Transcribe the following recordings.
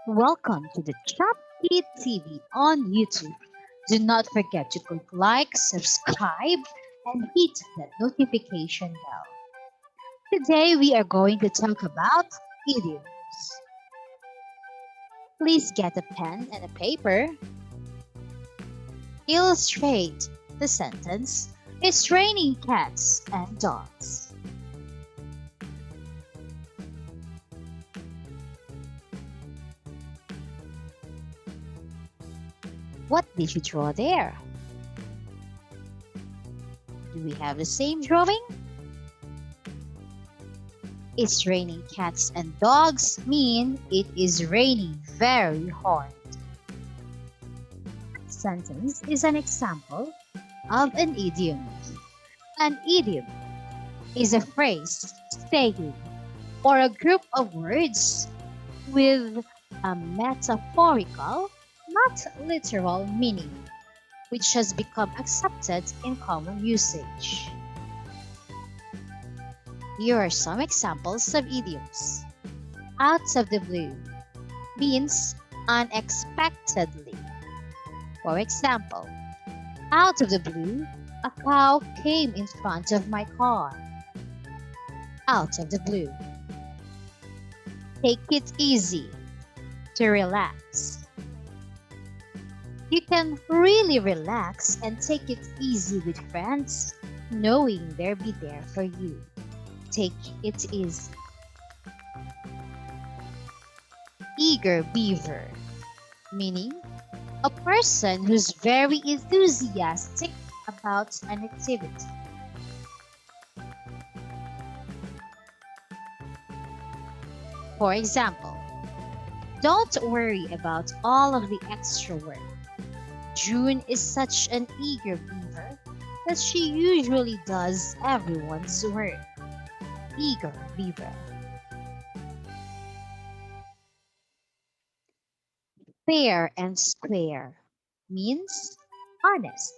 Welcome to the Chop Kid TV on YouTube. Do not forget to click like, subscribe, and hit that notification bell. Today we are going to talk about idioms. Please get a pen and a paper. Illustrate the sentence. It's raining cats and dogs. What did you draw there? Do we have the same drawing? It's raining cats and dogs mean it is raining very hard. This sentence is an example of an idiom. An idiom is a phrase, saying, or a group of words with a metaphorical, not literal meaning, which has become accepted in common usage. Here are some examples of idioms. Out of the blue means unexpectedly. For example, out of the blue, a cow came in front of my car. Out of the blue. Take it easy. To relax. You can really relax and take it easy with friends, knowing they'll be there for you. Take it easy. Eager beaver, meaning a person who's very enthusiastic about an activity. For example, don't worry about all of the extra work. June is such an eager beaver that she usually does everyone's work. Eager beaver. Fair and square means honest.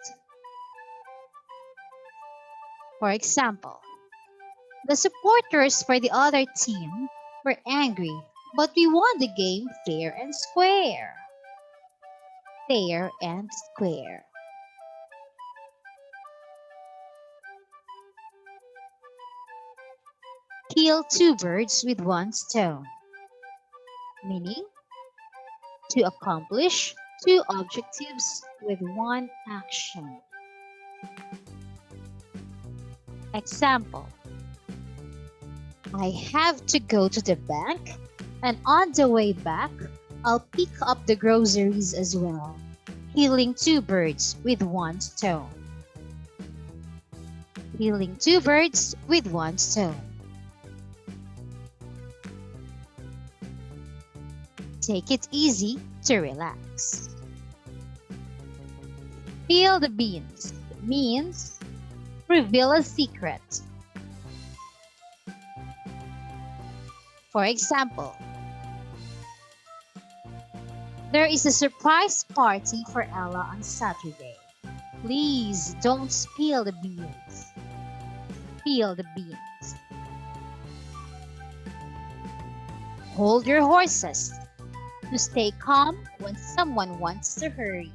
For example, the supporters for the other team were angry, but we won the game fair and square. Fair and square. Kill two birds with one stone, meaning to accomplish two objectives with one action. Example, I have to go to the bank, and on the way back, I'll pick up the groceries as well, killing two birds with one stone. Killing two birds with one stone. Take it easy to relax. Spill the beans means reveal a secret. For example, there is a surprise party for Ella on Saturday. Please don't spill the beans. Spill the beans. Hold your horses to stay calm when someone wants to hurry.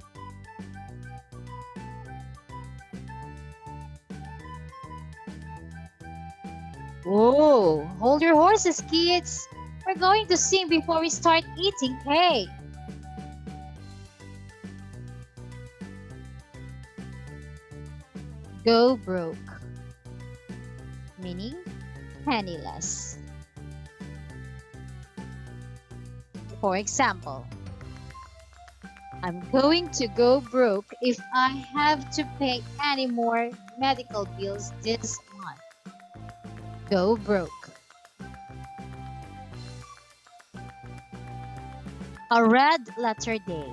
Whoa, hold your horses, kids. We're going to sing before we start eating cake. Go broke, meaning penniless. For example, I'm going to go broke if I have to pay any more medical bills this month. Go broke. A red letter day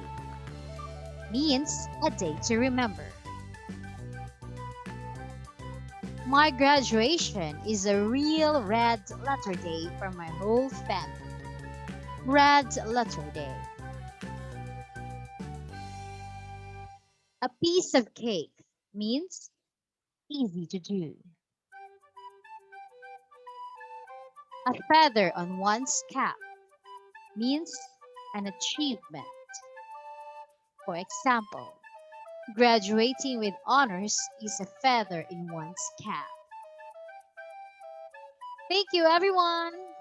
means a day to remember. My graduation is a real red letter day for my whole family. Red letter day. A piece of cake means easy to do. A feather on one's cap means an achievement. For example, graduating with honors is a feather in one's cap. Thank you, everyone.